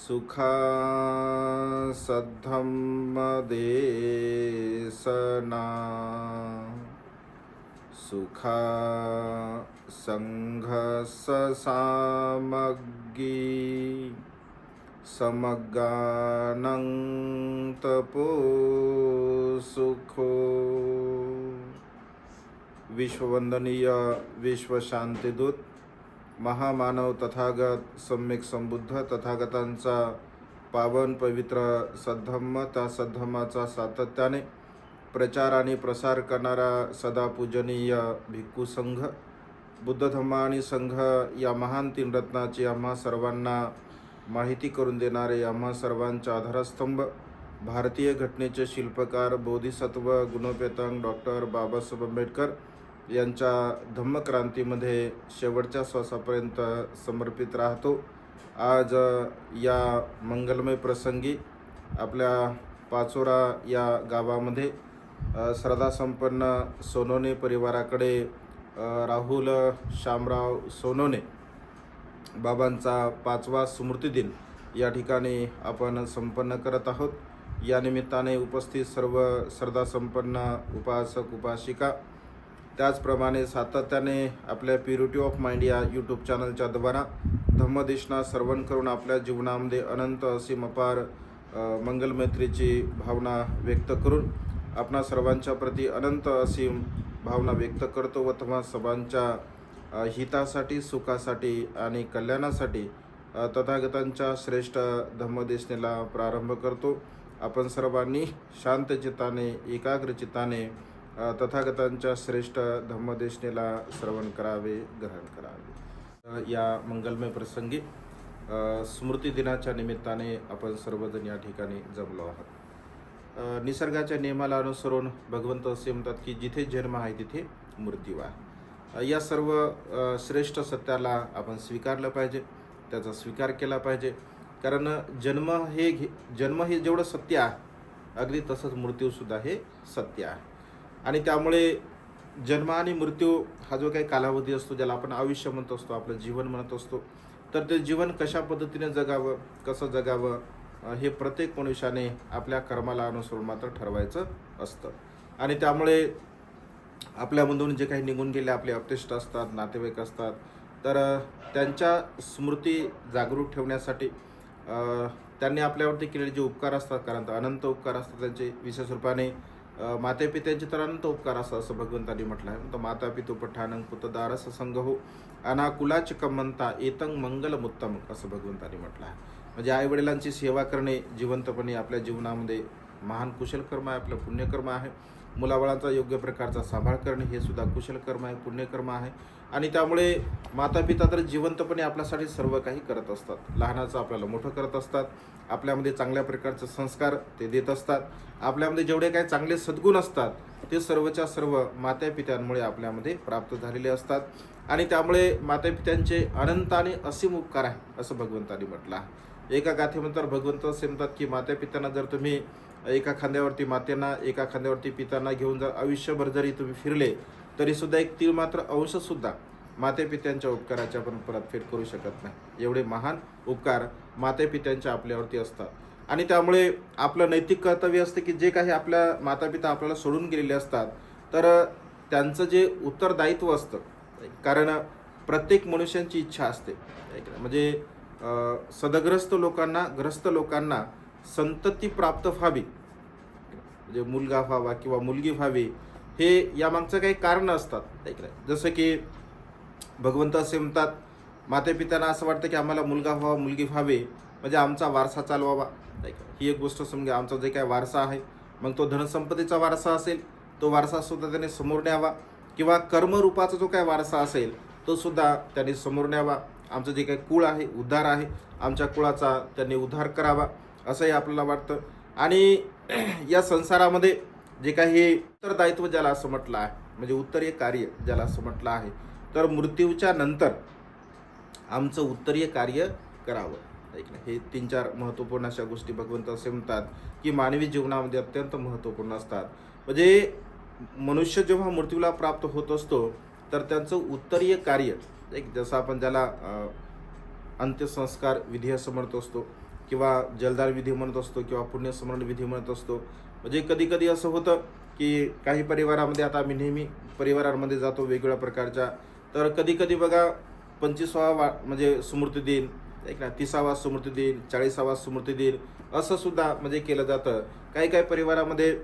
सुखा सद्धम्मदेशना सुखा संघससामग्गी समगानं तपो सुखो। विश्ववंदनीय विश्वशांतीदूत महामानव तथागत सम्यक संबुद्ध तथागतांचा पावन पवित्र सद्धम्म, त्या सद्धम्माचा सातत्याने प्रचार आणि प्रसार करणारा सदा पूजनीय भिक्खू संघ, बुद्ध धम्म आणि संघ या महान तीन रत्नाची आम्हा सर्वांना माहिती करून देणारे आम्हा सर्वांचा आधारस्तंभ, भारतीय घटनेचे शिल्पकार बोधिसत्व गुणोपेतांग डॉक्टर बाबासाहेब आंबेडकर यांच्या धम्मक्रांतीमध्ये शेवटच्या श्वासापर्यंत समर्पित राहतो। आज या मंगलमय प्रसंगी आपल्या पाचोरा या गावामध्ये श्रद्धासंपन्न सोनोने परिवाराकडे राहुल शामराव सोनोने बाबांचा 5वा स्मृती दिन या ठिकाणी आपण संपन्न करत आहोत। या निमित्ताने उपस्थित सर्व श्रद्धासंपन्न उपासक उपासिका, त्याचप्रमाणे सातत्याने आपल्या प्युरिटी ऑफ माइंड या यूट्यूब चॅनलच्या द्वारा धम्मदेशना श्रवण करून आपल्या जीवनामध्ये अनंत असीम अपार मंगलमैत्रीची भावना व्यक्त करून आपणा सर्वांच्या प्रती अनंत असीम भावना व्यक्त करतो व तुम्हा सर्वांच्या हितासाठी, सुखासाठी आणि कल्याणासाठी तथागतांच्या श्रेष्ठ धम्मदेशनेला प्रारंभ करतो। आपण सर्वांनी शांत चित्ताने, एकाग्र चित्ताने तथागतांच्या श्रेष्ठ धम्मदेशनेला श्रवण करावे, ग्रहण करावे। या मंगलमय प्रसंगी स्मृती दिनाच्या निमित्ताने आपण सर्वजण या ठिकाणी जमलो आहोत। निसर्गाच्या नियमाला अनुसरून भगवंत असे म्हणतात की जिथे जन्म आहे तिथे मृत्यू आहे। या सर्व श्रेष्ठ सत्याला आपण स्वीकारलं पाहिजे, त्याचा स्वीकार केला पाहिजे। कारण जन्म हे जेवढं सत्य आहे, अगदी तसंच मृत्यूसुद्धा हे सत्य आहे। आणि त्यामुळे जन्म आणि मृत्यू हा जो काही कालावधी असतो, ज्याला आपण आयुष्य म्हणत असतो, आपलं जीवन म्हणत असतो, तर ते जीवन कशा पद्धतीने जगावं, कसं जगावं, हे प्रत्येक मनुष्याने आपल्या कर्माला अनुसरून मात्र ठरवायचं असतं। आणि त्यामुळे आपल्यामधून जे काही निघून गेले आपले अपतेष्ट असतात, नातेवाईक असतात, तर त्यांच्या स्मृती जागरूक ठेवण्यासाठी त्यांनी आपल्यावरती केलेले जे उपकार असतात, कारण अनंत उपकार असतात त्यांचे, विशेष रूपाने मातेपित्यांचे तर अनंत उपकार असतात असं भगवंतांनी म्हटलं आहे। तर माता पितु पठाणं पुतदारस संगहो अनाकुलाच कमंता एतं मंगलमुत्तम असं भगवंतांनी म्हटलं आहे। म्हणजे आईवडिलांची सेवा करणे जिवंतपणे आपल्या जीवनामध्ये महान कुशल कर्म आहे, आपलं पुण्यकर्म आहे। मुलाबाळांचा योग्य प्रकारचा सांभाळ करणे हे सुद्धा कुशल कर्म आहे, पुण्यकर्म आहे। आणि त्यामुळे माता पिता तर जिवंतपणे आपल्यासाठी सर्व काही करत असतात, लहानाचं आपल्याला मोठं करत असतात, आपल्यामध्ये चांगल्या प्रकारचे संस्कार ते देत असतात, आपल्यामध्ये जेवढे काही चांगले सद्गुण असतात ते सर्वच्या सर्व मातापित्यांमुळे आपल्यामध्ये प्राप्त झालेले असतात। आणि त्यामुळे मातापित्यांचे अनंत आणि असीम उपकार आहे असं भगवंतांनी म्हटलं आहे। एका गाथेनंतर भगवंत असे म्हणतात की मातापित्यांना जर तुम्ही एका खांद्यावरती मातेना, एका खांद्यावरती पितांना घेऊन जर आयुष्यभर जरी तुम्ही फिरले तरी सुद्धा एक तीळ मात्र अंशसुद्धा मातेपित्यांच्या उपकाराच्या आपण परतफेड करू शकत नाही। एवढे महान उपकार मातेपित्यांच्या आपल्यावरती असतात। आणि त्यामुळे आपलं नैतिक कर्तव्य असते की जे काही आपल्या मातापिता आपल्याला सोडून गेलेले असतात, तर त्यांचं जे उत्तरदायित्व असतं, कारण प्रत्येक मनुष्यांची इच्छा असते, म्हणजे सदग्रस्त लोकांना संतती प्राप्त व्हावी, म्हणजे मुलगा व्हावा किंवा मुलगी व्हावी, हे यामागचं काही कारण असतात। जसं की भगवंत असे म्हणतात, मातेपित्यांना असं वाटतं की आम्हाला मुलगा व्हावा, मुलगी व्हावी, म्हणजे आमचा वारसा चालवावा। ही एक गोष्ट समजा, आमचा जे काही वारसा आहे, मग तो धनसंपत्तीचा वारसा असेल तो वारसा सुद्धा त्याने समोर न्यावा, किंवा कर्मरूपाचा जो काही वारसा असेल तो सुद्धा त्यांनी समोर न्यावा। आमचं जे काही कुळ आहे, उद्धार आहे, आमच्या कुळाचा त्यांनी उद्धार करावा असंही आपल्याला वाटतं। आणि या संसारामध्ये जे काही उत्तरदायित्व ज्याला असं म्हटलं आहे, म्हणजे उत्तरीय कार्य ज्याला असं म्हटलं आहे, तर मृत्यूच्या नंतर आमचं उत्तरीय कार्य करावं। हे 3-4 महत्त्वपूर्ण अशा गोष्टी भगवंत असे म्हणतात की मानवी जीवनामध्ये अत्यंत महत्त्वपूर्ण असतात। म्हणजे मनुष्य जेव्हा मृत्यूला प्राप्त होत असतो तर त्यांचं उत्तरीय कार्य, जसं आपण ज्याला अंत्यसंस्कार विधी असं म्हणत असतो, किंवा जलदार विधी म्हणत असतो किंवा पुण्यस्मरण विधी म्हणत असतो. म्हणजे कधी कधी असं होतं की काही परिवारामध्ये, आता आम्ही नेहमी परिवारांमध्ये जातो वेगवेगळ्या प्रकारच्या, तर कधी कधी बघा 25वा म्हणजे स्मृती दिन, एक ना 30वा स्मृती दिन, 40वा स्मृती दिन असं सुद्धा म्हणजे केलं जातं. काही काही परिवारामध्ये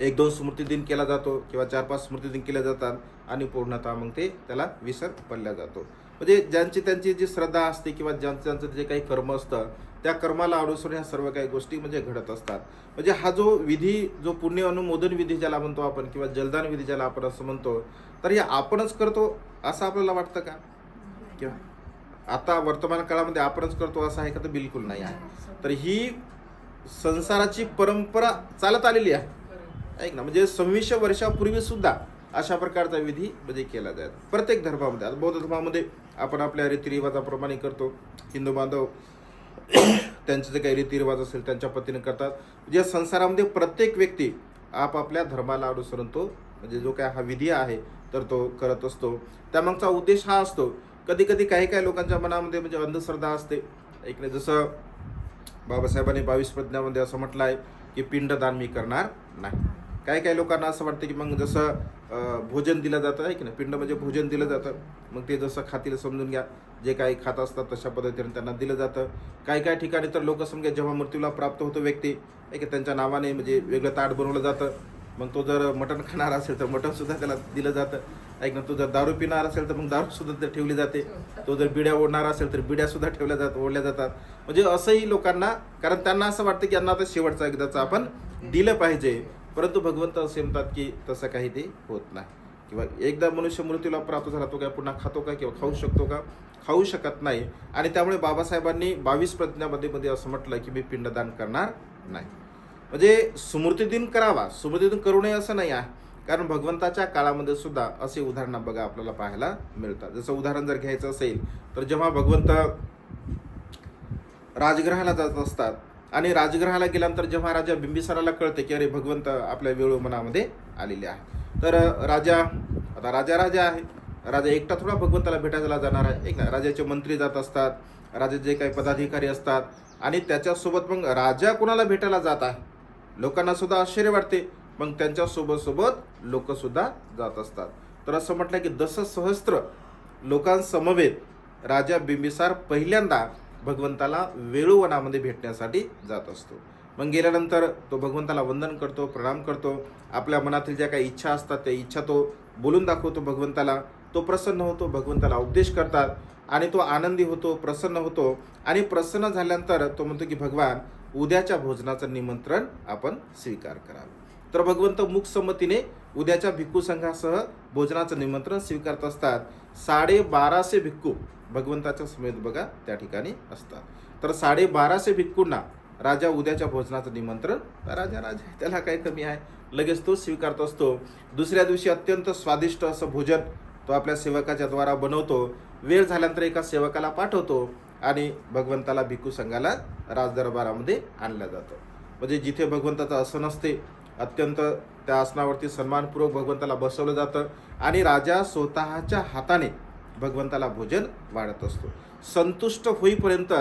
1-2 स्मृती दिन केला जातो किंवा 4-5 स्मृती दिन केल्या जातात आणि पूर्णतः मग ते त्याला विसर पडला जातो. म्हणजे ज्यांची त्यांची जी श्रद्धा असते किंवा ज्यांचं जे काही कर्म असतं त्या कर्माला अनुसरून ह्या सर्व काही गोष्टी म्हणजे घडत असतात. म्हणजे हा जो विधी, जो पुण्य अनुमोदन विधी ज्याला म्हणतो आपण किंवा जलदान विधी ज्याला आपण असं म्हणतो, तर हे आपणच करतो असं आपल्याला वाटतं का? किंवा आता वर्तमान काळामध्ये आपणच करतो असं आहे का? तर बिलकुल नाही आहे. तर ही संसाराची परंपरा चालत आलेली आहे, ऐक ना. म्हणजे 2600 वर्षापूर्वी सुद्धा अशा प्रकारचा विधी म्हणजे केला जातो प्रत्येक धर्मामध्ये. आता बौद्ध धर्मामध्ये आपण आपल्या रीतिरिवाजाप्रमाणे करतो. हिंदू बांधव त्यांचे जे काही रीतिरिवाज असेल त्यांच्या पद्धतीने करतात. म्हणजे संसारामध्ये प्रत्येक व्यक्ती आपापल्या धर्माला अनुसरून तो म्हणजे जो काय हा विधी आहे तर तो करत असतो. त्यामागचा उद्देश हा असतो. कधी कधी काही लोकांच्या मनामध्ये म्हणजे अंधश्रद्धा असते, एक नाही. जसं बाबासाहेबांनी 22 प्रज्ञामध्ये असं म्हटलं आहे की पिंडदान मी करणार नाही. काही लोकांना असं वाटतं की मग जसं भोजन दिलं जातं आहे की नाही, पिंड म्हणजे भोजन दिलं जातं, मग ते जसं खातील समजून घ्या, जे काही खात असतात तशा पद्धतीने त्यांना दिलं जातं. काही ठिकाणी तर लोक समजा जेव्हा मृत्यूला प्राप्त होतो व्यक्ती आहे की त्यांच्या नावाने म्हणजे वेगळं ताट बनवलं जातं. मग तो जर मटण खाणार असेल तर मटणसुद्धा त्याला दिलं जातं, ऐक ना. तो जर दारू पिणार असेल तर मग दारूसुद्धा ते ठेवली जाते. तो जर बिड्या ओढणार असेल तर बिड्यासुद्धा ओढल्या जातात. म्हणजे असंही लोकांना, कारण त्यांना असं वाटतं की यांना आता शेवटचा एकदाचं आपण दिलं पाहिजे. परंतु भगवंत असे म्हणतात की तसं काही ते होत नाही. किंवा एकदा मनुष्य मृत्यूला प्राप्त झाला तो काय पुन्हा खातो का किंवा खाऊ शकतो का? खाऊ शकत नाही. आणि त्यामुळे बाबासाहेबांनी 22 प्रज्ञामध्ये असं म्हटलं की मी पिंडदान करणार नाही. म्हणजे स्मृती दिन करावा, स्मृती दिन करू नये असं नाही आहे. कारण भगवंताच्या काळामध्ये सुद्धा असे उदाहरणं बघा आपल्याला पाहायला मिळतात. जसं उदाहरण जर घ्यायचं असेल तर जेव्हा भगवंत राजगृहाला जात असतात आणि राजगृहाला गेल्यानंतर जेव्हा राजा बिंबिसाराला कळते की अरे भगवंत आपल्या वेळोमनामध्ये आलेले आहे, तर आता राजा आहे, राजा एकटा थोडा भगवंताला भेटायला जाणार आहे, एक ना. राजाचे मंत्री जात असतात, राजाचे जे काही पदाधिकारी असतात आणि त्याच्यासोबत मग राजा कोणाला भेटायला जात आहे, लोकांना सुद्धा आश्चर्य वाटते. मग त्यांच्या सोबत लोक सुद्धा जात असतात. तर असं म्हटलं की 10,000 लोकांसमवेत राजा बिंबिसार पहिल्यांदा भगवंताला वेळूवनामध्ये भेटण्यासाठी जात असतो. मग गेल्यानंतर तो भगवंताला वंदन करतो, प्रणाम करतो. आपल्या मनातील ज्या काही इच्छा असतात त्या इच्छा तो बोलून दाखवतो भगवंताला. तो प्रसन्न होतो, भगवंताला उपदेश करतात आणि तो आनंदी होतो, प्रसन्न होतो. आणि प्रसन्न झाल्यानंतर तो म्हणतो की भगवान उद्याच्या भोजनाचं निमंत्रण आपण स्वीकार करावं. तर भगवंत मुकसंमतीने उद्याच्या भिक्खू संघासह भोजनाचं निमंत्रण स्वीकारत असतात. 1250 भिक्खू भगवंताच्या समेत बघा त्या ठिकाणी असतात. तर 1250 भिक्खूंना राजा उद्याच्या भोजनाचं निमंत्रण, राजा त्याला काय कमी आहे, लगेच तो स्वीकारत असतो. दुसऱ्या दिवशी अत्यंत स्वादिष्ट असं भोजन तो आपल्या सेवकाच्या द्वारा बनवतो. वेळ झाल्यानंतर एका सेवकाला पाठवतो आणि भगवंताला भिक्खू संघाला राजदरबारामध्ये आणलं जातं. म्हणजे जिथे भगवंताचं आसन असते अत्यंत त्या आसनावरती सन्मानपूर्वक भगवंताला बसवलं जातं आणि राजा स्वतःच्या हाताने भगवंताला भोजन वाढत असतो. संतुष्ट होईपर्यंत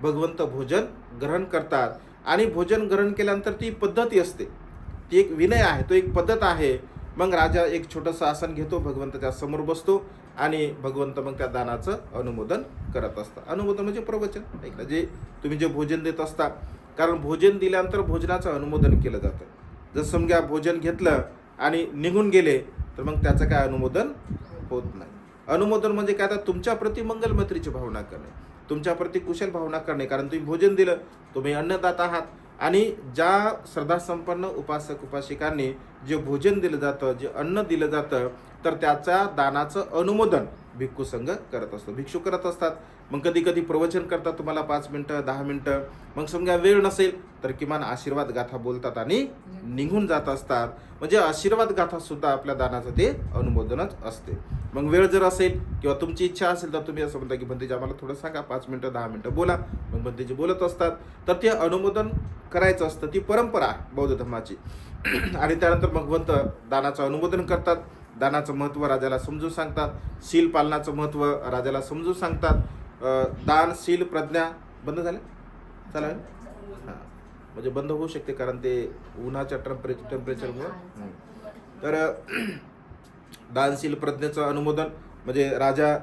भगवंत भोजन ग्रहण करतात आणि भोजन ग्रहण केल्यानंतर ती पद्धती असते, ती एक विनय आहे, तो एक पद्धत आहे. मग राजा एक छोटंसं आसन घेतो, भगवंताच्या समोर बसतो आणि भगवंत मग त्या दानाचं अनुमोदन करत असतात. अनुमोदन म्हणजे प्रवचन, ऐकलं, जे तुम्ही जे भोजन देत असता. कारण भोजन दिल्यानंतर भोजनाचं अनुमोदन केलं जातं. जर समजा भोजन घेतलं आणि निघून गेले तर मग त्याचं काय अनुमोदन होत नाही. अनुमोदन म्हणजे काय, आता तुमच्याप्रती मंगलमैत्रीची भावना करणे, तुमच्याप्रती कुशल भावना करणे. कारण तुम्ही भोजन दिलं, तुम्ही अन्नदाता आहात. आणि ज्या श्रद्धासंपन्न उपासक उपासिकांनी जे भोजन दिलं जातं, जे अन्न दिलं जातं, तर त्याच्या दानाचं अनुमोदन भिक्खू संघ करत असतो, भिक्षू करत असतात. मग कधी कधी प्रवचन करतात तुम्हाला 5 मिनटं 10 मिनटं. मग समजा वेळ नसेल तर किमान आशीर्वाद गाथा बोलतात आणि निघून जात असतात. म्हणजे आशीर्वाद गाथा सुद्धा आपल्या दानाचं ते अनुमोदनच असते. मग वेळ जर असेल किंवा तुमची इच्छा असेल तर तुम्ही असं म्हणता की भंतेजी आम्हाला थोडं सांगा, 5 मिनटं 10 मिनटं बोला. मग भंतेजी बोलत असतात. तर ते अनुमोदन करायचं असतं, ती परंपरा आहे बौद्ध धर्माची. आणि त्यानंतर भगवंत दानाचं अनुमोदन करतात, दानाचं महत्त्व राजाला समजून सांगतात, शील पालनाचं महत्त्व राजाला समजून सांगतात. दान शील प्रज्ञा बंद झाले, चालेल. हां, म्हणजे बंद होऊ शकते कारण ते उन्हाच्या टेम्परेचरमुळे. तर दानशील प्रज्ञेचं अनुमोदन म्हणजे राजा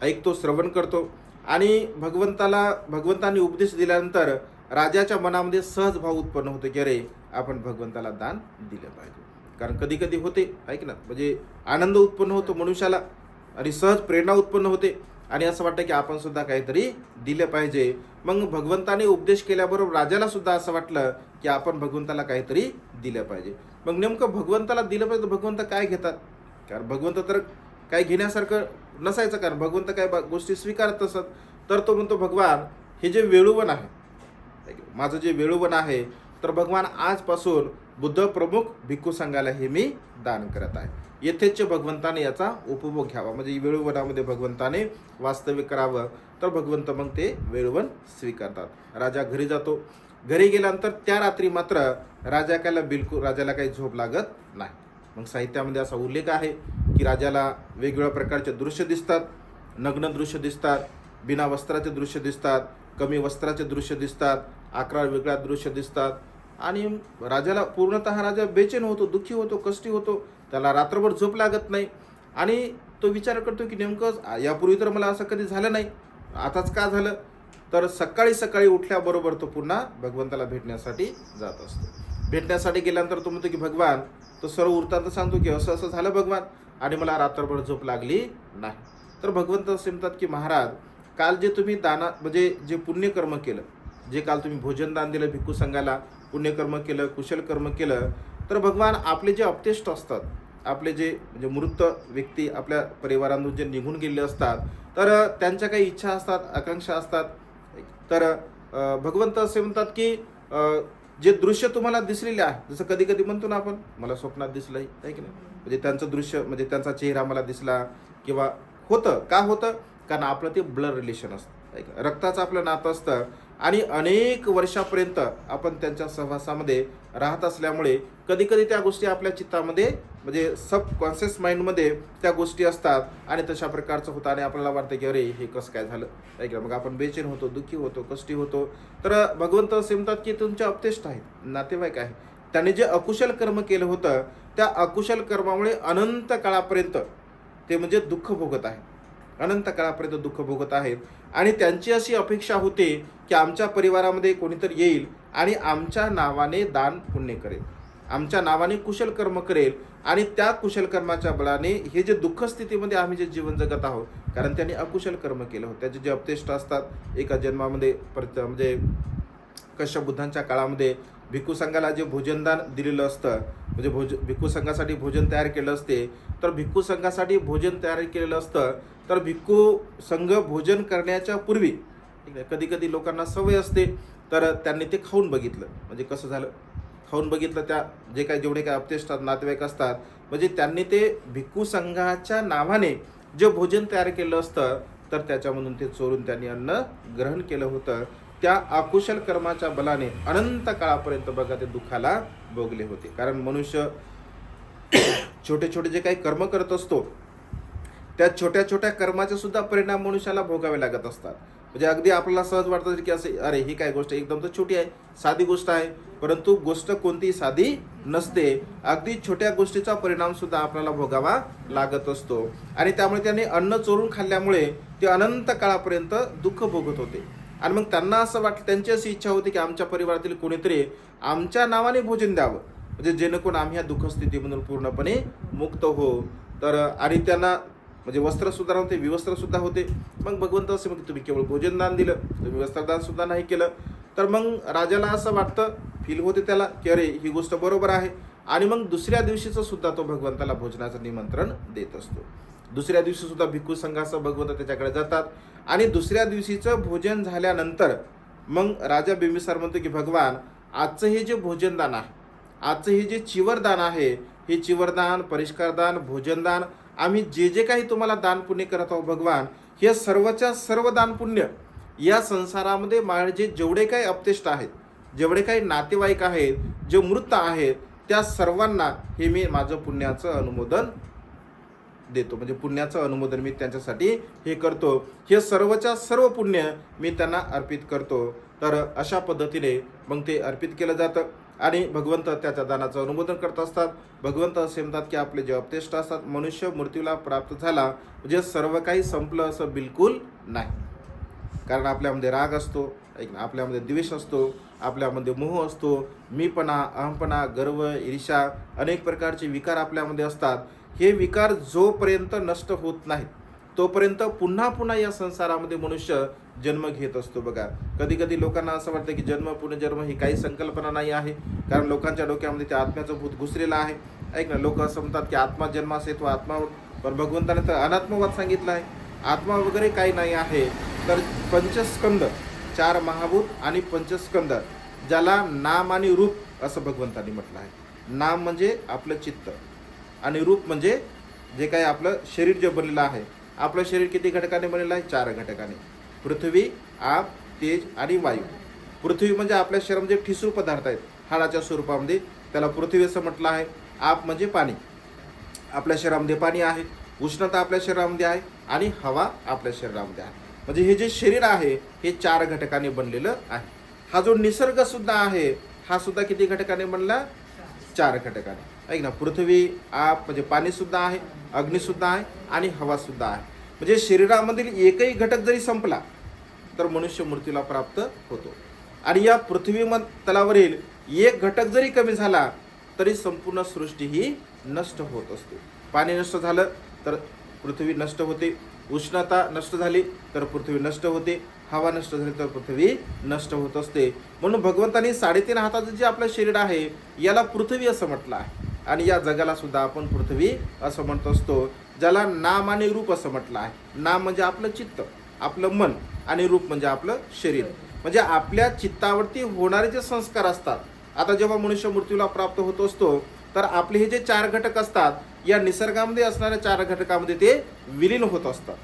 ऐकतो, श्रवण करतो आणि भगवंतांनी उपदेश दिल्यानंतर राजाच्या मनामध्ये सहज भाव उत्पन्न होतो की अरे आपण भगवंताला दान दिलं पाहिजे. कारण कधी कधी होते ऐक ना, म्हणजे आनंद उत्पन्न होतो मनुष्याला आणि सहज प्रेरणा उत्पन्न होते आणि असं वाटतं की आपण सुद्धा काहीतरी दिले पाहिजे. मग भगवंताने उपदेश केल्याबरोबर राजाला सुद्धा असं वाटलं की आपण भगवंताला काहीतरी दिलं पाहिजे. मग नेमकं भगवंताला दिलं पाहिजे तर भगवंत काय घेतात? कारण भगवंत तर काही घेण्यासारखं नसायचं, कारण भगवंत काय गोष्टी स्वीकारत असत. तर तो म्हणतो भगवान हे जे वेळुवन आहे, माझं जे वेळुवन आहे, तर भगवान आजपासून बुद्ध प्रमुख भिक्खू संघाला हे मी दान करत आहे. येथेच भगवंताने याचा उपभोग घ्यावा, म्हणजे वेळुवनामध्ये भगवंताने वास्तव्य करावं. तर भगवंत मग ते वेळुवन स्वीकारतात. राजा घरी जातो. घरी गेल्यानंतर त्या रात्री मात्र राजाला काही झोप लागत नाही. मग साहित्यामध्ये असा उल्लेख आहे की राजाला वेगवेगळ्या प्रकारचे दृश्य दिसतात. नग्न दृश्य दिसतात, बिना वस्त्राचे दृश्य दिसतात, कमी वस्त्राचे दृश्य दिसतात, 11 वेगळ्या दृश्य दिसतात आणि राजाला पूर्णतः राजा बेचैन होतो, दुःखी होतो, कष्टी होतो. त्याला रात्रभर झोप लागत नाही आणि तो विचार करतो की नेमकं यापूर्वी तर मला असं कधी झालं नाही, आताच का झालं? तर सकाळी उठल्याबरोबर तो पुन्हा भगवंताला भेटण्यासाठी जात असतो. भेटण्यासाठी गेल्यानंतर तो म्हणतो की भगवान, तो सर्व वृत्तांत सांगतो की असं असं झालं भगवान आणि मला रात्रभर झोप लागली नाही. तर भगवंत असे म्हणतात की महाराज, काल जे तुम्ही म्हणजे जे पुण्यकर्म केलं, जे काल तुम्ही भोजन दान दिलं भिक्खू संघाला, पुण्यकर्म केलं, कुशल कर्म केलं, तर भगवान आपले जे अपतेष्ट असतात, आपले जे म्हणजे मृत व्यक्ती आपल्या परिवारांतून जे निघून गेले असतात, तर त्यांच्या काही इच्छा असतात, आकांक्षा असतात. तर भगवंत असे म्हणतात की जे दृश्य तुम्हाला दिसलेले आहे, जसं कधी कधी म्हणतो ना आपण, मला स्वप्नात दिसलं आहे की नाही, म्हणजे त्यांचं दृश्य म्हणजे त्यांचा चेहरा मला दिसला किंवा होतं. का होतं? कारण आपलं ते ब्लड रिलेशन असतं, रक्ताचं आपलं नातं असतं आणि अनेक वर्षापर्यंत आपण त्यांच्या सहवासामध्ये राहत असल्यामुळे कधी कधी त्या गोष्टी आपल्या चित्तामध्ये म्हणजे सबकॉन्शियस माइंडमध्ये त्या गोष्टी असतात आणि तशा प्रकारचं होतं आणि आपल्याला वाटतं की अरे हे कसं काय झालं, ऐकलं. मग आपण बेचैन होतो, दुःखी होतो, कष्टी होतो. तर भगवंत असे म्हणतात की तुमचे अपतेष्ट आहेत, नातेवाईक आहे, त्याने जे अकुशल कर्म केलं होतं त्या अकुशल कर्मामुळे अनंत काळापर्यंत ते म्हणजे दुःख भोगत आहे, अनंत काळापर्यंत दुःख भोगत आहेत आणि त्यांची अशी अपेक्षा होते की आमच्या परिवारामध्ये कोणीतरी येईल आणि आमच्या नावाने दान पुण्य करेल, आमच्या नावाने कुशल कर्म करेल आणि त्या कुशल कर्माच्या बळाने हे जे दुःख स्थितीमध्ये आम्ही जे जीवन जगत आहोत, कारण त्यांनी अकुशल कर्म केलं होतं, त्याचे जे अपतेष्ट असतात एका जन्मामध्ये म्हणजे कश्यप बुद्धांच्या काळामध्ये भिक्खू संघाला जे भोजनदान दिलेलं असतं, म्हणजे भिक्खू संघासाठी भोजन तयार केलं असते, तर भिक्खू संघासाठी भोजन तयार केलेलं असतं. तर भिक्खू संघ भोजन करण्याच्या पूर्वी कधी कधी लोकांना सवय असते, तर त्यांनी ते खाऊन बघितलं. म्हणजे कसं झालं, खाऊन बघितलं, त्या जेवढे काय अपतेष्टात नातेवाईक असतात, म्हणजे त्यांनी ते भिक्खू संघाच्या नावाने जे भोजन तयार केलं असतं तर त्याच्यामधून ते चोरून त्यांनी अन्न ग्रहण केलं होतं. त्या अकुशल कर्माच्या बलाने अनंत काळापर्यंत बघा ते दुःखाला भोगले होते. कारण मनुष्य छोटे छोटे जे काही कर्म करत असतो त्या छोट्या छोट्या कर्माचे सुद्धा परिणाम मनुष्याला भोगावे लागत असतात. म्हणजे अगदी आपल्याला सहज वाटतं की असे अरे ही काय गोष्ट एकदम तर छोटी आहे, साधी गोष्ट आहे, परंतु गोष्ट कोणती साधी नसते. अगदी छोट्या गोष्टीचा परिणाम सुद्धा आपल्याला भोगावा लागत असतो आणि त्यामुळे त्याने अन्न चोरून खाल्ल्यामुळे ते अनंत काळापर्यंत दुःख भोगत होते. आणि मग त्यांना असं वाटलं, त्यांची अशी इच्छा होती की आमच्या परिवारातील कोणीतरी आमच्या नावाने भोजन द्यावं, म्हणजे जेणेकरून आम्ही या दुःखस्थितीमधून पूर्णपणे मुक्त हो. तर आणि त्यांना म्हणजे वस्त्र सुद्धा नव्हते, विवस्त्र सुद्धा होते. मग भगवंत असे म्हणते तुम्ही केवळ भोजनदान दिलं, तुम्ही वस्त्रदान सुद्धा नाही केलं. तर मग राजाला असं वाटतं, फील होते त्याला की अरे ही गोष्ट बरोबर आहे. आणि मग दुसऱ्या दिवशीचं सुद्धा तो भगवंताला भोजनाचं निमंत्रण देत असतो. दुसऱ्या दिवशी सुद्धा भिक्खू संघासह भगवंत त्याच्याकडे जातात आणि दुसऱ्या दिवशीचं भोजन झाल्यानंतर मग राजा बिंबिसार म्हणतो की भगवान, आजचं हे जे भोजनदान आहे, आजचं हे जे चिवरदान आहे, हे चिवरदान, परिष्कारदान, भोजनदान, आम्ही जे जे काही तुम्हाला दान पुण्य करत आहोत भगवान, हे सर्वच्या सर्व दान पुण्य या संसारामध्ये माझे जेवढे काही अपतेष्ट आहेत, जेवढे काही नातेवाईक आहेत, जे मृत आहेत, त्या सर्वांना हे मी माझं पुण्याचं अनुमोदन देतो, म्हणजे पुण्याचं अनुमोदन मी त्यांच्यासाठी हे करतो, हे सर्वच्या सर्व पुण्य मी त्यांना अर्पित करतो. तर अशा पद्धतीने मग ते अर्पित केलं जातं आणि भगवंत त्याच्या दानाचं अनुमोदन करत असतात. भगवंत असे म्हणतात की आपले जे अपतेष्ट असतात, मनुष्य मृत्यूला प्राप्त झाला म्हणजे सर्व काही संपलं असं बिलकुल नाही. कारण आपल्यामध्ये राग असतो, आपल्यामध्ये द्वेष असतो, आपल्यामध्ये मोह असतो, मीपणा, अहमपणा, गर्व, ईर्ष्या, अनेक प्रकारचे विकार आपल्यामध्ये असतात. हे विकार जोपर्यंत नष्ट होत नाहीत तोपर्यंत पुन्हा पुन्हा या संसारामध्ये मनुष्य जन्म घेत असतो. बघा, कधी कधी लोकांना असं वाटतं की जन्म पुनर्जन्म ही काही संकल्पना नाही आहे, कारण लोकांच्या डोक्यामध्ये त्या आत्म्याचं भूत घुसलेलं आहे. ऐक ना, लोक असं म्हणतात की आत्मा जन्मास येतो, आत्मा, पण भगवंताने तर अनात्मवाद सांगितला आहे. आत्मा वगैरे काही नाही आहे. तर पंचस्कंद, 4 महाभूत आणि पंचस्कंद, ज्याला नाम आणि रूप असं भगवंतांनी म्हटलं आहे. नाम म्हणजे आपलं चित्त आणि रूप म्हणजे जे काही आपलं शरीर जे बनलेलं आहे. आपलं शरीर किती घटकाने बनलेलं आहे? 4 घटकाने. पृथ्वी, आप, तेज आणि वायू. पृथ्वी म्हणजे आपल्या शरीरामध्ये ठिसूळ पदार्थ आहेत हाडाच्या स्वरूपामध्ये, त्याला पृथ्वी असं म्हटलं आहे. आप म्हणजे पाणी, आपल्या शरीरामध्ये पाणी आहे, उष्णता आपल्या शरीरामध्ये आहे आणि हवा आपल्या शरीरामध्ये आहे. म्हणजे हे जे शरीर आहे हे 4 घटकाने बनलेलं आहे. हा जो निसर्ग सुद्धा आहे हा सुद्धा किती घटकाने बनला? 4 घटकाने. ऐक ना, पृथ्वी, आप म्हणजे पाणी सुद्धा आहे, अग्नी सुद्धा आहे आणि हवा सुद्धा आहे. म्हणजे शरीरामधील एकही घटक जरी संपला तर मनुष्य मृत्यूला प्राप्त होतो. आणि या पृथ्वी तलावरील एक घटक जरी कमी झाला तरी संपूर्ण सृष्टी ही नष्ट होत असते. पाणी नष्ट झालं तर पृथ्वी नष्ट होते, उष्णता नष्ट झाली तर पृथ्वी नष्ट होते, हवा नष्ट झाली तर पृथ्वी नष्ट होत असते. म्हणून भगवंतांनी 3.5 हाताचं जे आपलं शरीर आहे याला पृथ्वी असं म्हटलं आहे. आणि या जगाला सुद्धा आपण पृथ्वी असं म्हणत असतो, ज्याला नाम आणि रूप असं म्हटलं आहे. नाम म्हणजे आपलं चित्त, आपलं मन, आणि रूप म्हणजे आपलं शरीर. म्हणजे आपल्या चित्तावरती होणारे जे संस्कार असतात. आता जेव्हा मनुष्य मृत्यूला प्राप्त होत असतो तर आपले हे जे 4 घटक असतात या निसर्गामध्ये असणाऱ्या 4 घटकामध्ये ते विलीन होत असतात.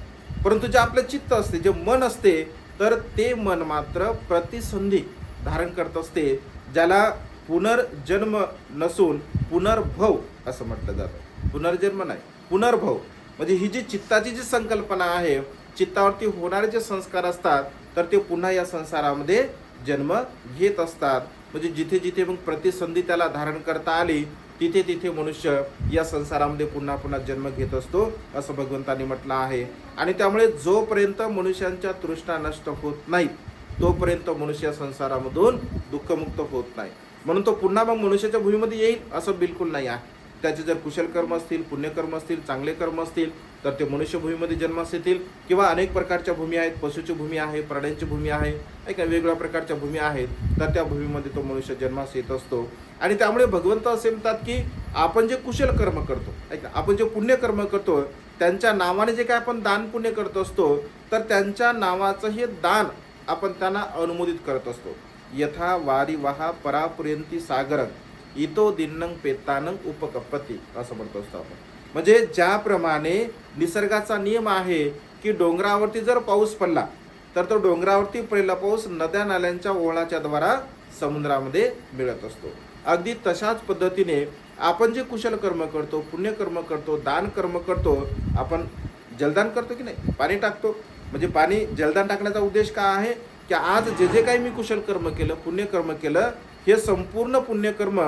परंतु जे आपलं चित्त असते, जे मन असते, तर ते मन मात्र प्रतिसंधी धारण करत असते, ज्याला पुनर्जन्म नसून पुनर्भव असं म्हटलं जातं. पुनर्जन्म नाही, पुनर्भव. म्हणजे ही जी चित्ताची जी संकल्पना आहे, चित्तावरती होणारे जे संस्कार असतात तर ते पुन्हा या संसारामध्ये जन्म घेत असतात. म्हणजे जिथे जिथे मग प्रतिसंधी त्याला धारण करता आली तिथे तिथे मनुष्य या संसारामध्ये पुन्हा पुन्हा जन्म घेत असतो असं भगवंतांनी म्हटलं आहे. आणि त्यामुळे जोपर्यंत मनुष्यांच्या तृष्णा नष्ट होत नाही तोपर्यंत मनुष्य संसारामधून दुःखमुक्त होत नाही. म्हणून तो पुन्हा मग मनुष्याच्या भूमीमध्ये येईल असं बिलकुल नाही आहे. त्याचे जर कुशल कर्म असतील, पुण्यकर्म असतील, चांगले कर्म असतील तर ते मनुष्य भूमीमध्ये जन्मास येतील. किंवा अनेक प्रकारच्या भूमी आहेत, पशुची भूमी आहे, प्राण्यांची भूमी आहे, काही वेगवेगळ्या प्रकारच्या भूमी आहेत, तर त्या भूमीमध्ये तो मनुष्य जन्मास येत असतो. आणि त्यामुळे भगवंत असे म्हणतात की आपण जे कुशल कर्म करतो, आपण जे पुण्यकर्म करतो, त्यांच्या नावाने जे काय आपण दान पुण्य करत असतो तर त्यांच्या नावाचं हे दान आपण त्यांना अनुमोदित करत असतो. यथा वारी वाहा परापुर्यंती सागरं इतो दिन्नं पेत्तानं उपकपती असं म्हणतो असतो आपण. म्हणजे ज्याप्रमाणे निसर्गाचा नियम आहे की डोंगरावरती जर पाऊस पडला तर तो डोंगरावरती पडलेला पाऊस नद्या नाल्यांच्या ओळाच्या द्वारा समुद्रामध्ये मिळत असतो. अगदी तशाच पद्धतीने आपण जे कुशल कर्म करतो, पुण्यकर्म करतो, दान कर्म करतो, आपण जलदान करतो की नाही, पाणी टाकतो. म्हणजे पाणी जलदान टाकण्याचा उद्देश काय आहे की आज जे जे काही मी कुशल कर्म केलं, पुण्यकर्म केलं, हे संपूर्ण पुण्यकर्म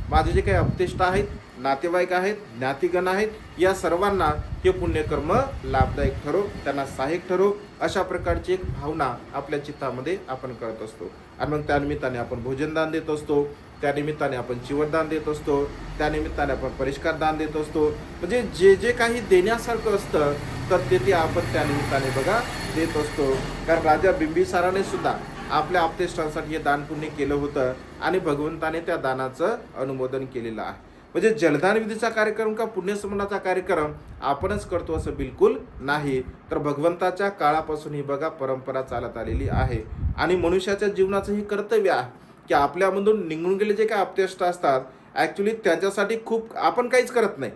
माझे जे काही अपतेष्ट आहेत, नातेवाईक आहेत, ज्ञातिगण आहेत, या सर्वांना हे पुण्यकर्म लाभदायक ठरो, त्यांना सहाय्यक ठरो, अशा प्रकारची एक भावना आपल्या चित्तामध्ये आपण करत असतो. आणि मग त्यानिमित्ताने आपण भोजनदान देत असतो, त्यानिमित्ताने आपण चिवटदान देत असतो, त्यानिमित्ताने आपण परिष्कार दान देत असतो. म्हणजे जे जे काही देण्यासारखं असतं तर ते आपण त्यानिमित्ताने बघा देत असतो. कारण राजा बिंबिसाराने सुद्धा आपल्या अपतेष्टांसाठी हे दान पुण्य केलं होतं आणि भगवंताने त्या दानाचं अनुमोदन केलेलं आहे. म्हणजे जलदान विधीचा कार्यक्रम का पुण्यस्मरणाचा कार्यक्रम आपणच करतो असं बिलकुल नाही, तर भगवंताच्या काळापासून ही बघा परंपरा चालत आलेली आहे. आणि मनुष्याच्या जीवनाचं हे कर्तव्य आहे की आपल्यामधून निघून गेले जे काही अपतेष्ट असतात ॲक्च्युली त्याच्यासाठी खूप आपण काहीच करत नाही.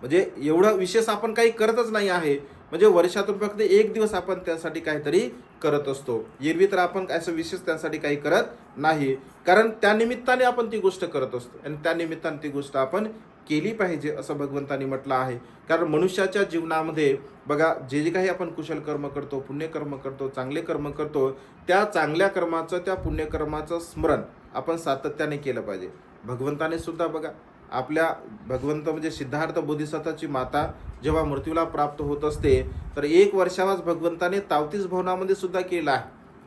म्हणजे एवढं विशेष आपण काही करतच नाही आहे. म्हणजे वर्षातून फक्त 1 दिवस आपण त्यासाठी काहीतरी करत असतो. एरवी तर आपण असं विशेष त्यासाठी काही करत नाही, कारण त्या निमित्ताने आपण ती गोष्ट करत असतो आणि त्या निमित्ताने ती गोष्ट आपण केली पाहिजे असं भगवंतांनी म्हटलं आहे. कारण मनुष्याच्या जीवनामध्ये बघा, जे जे काही आपण कुशल कर्म करतो, पुण्यकर्म करतो, चांगले कर्म करतो, त्या चांगल्या कर्माचं, त्या पुण्यकर्माचं स्मरण आपण सातत्याने केलं पाहिजे. भगवंताने सुद्धा बघा, आपल्या भगवंत म्हणजे सिद्धार्थ बोधिसत्वाची माता जेव्हा मृत्यूला प्राप्त होत असते, तर 1 वर्षावास भगवंताने 33 भवनामध्ये सुद्धा केला आहे,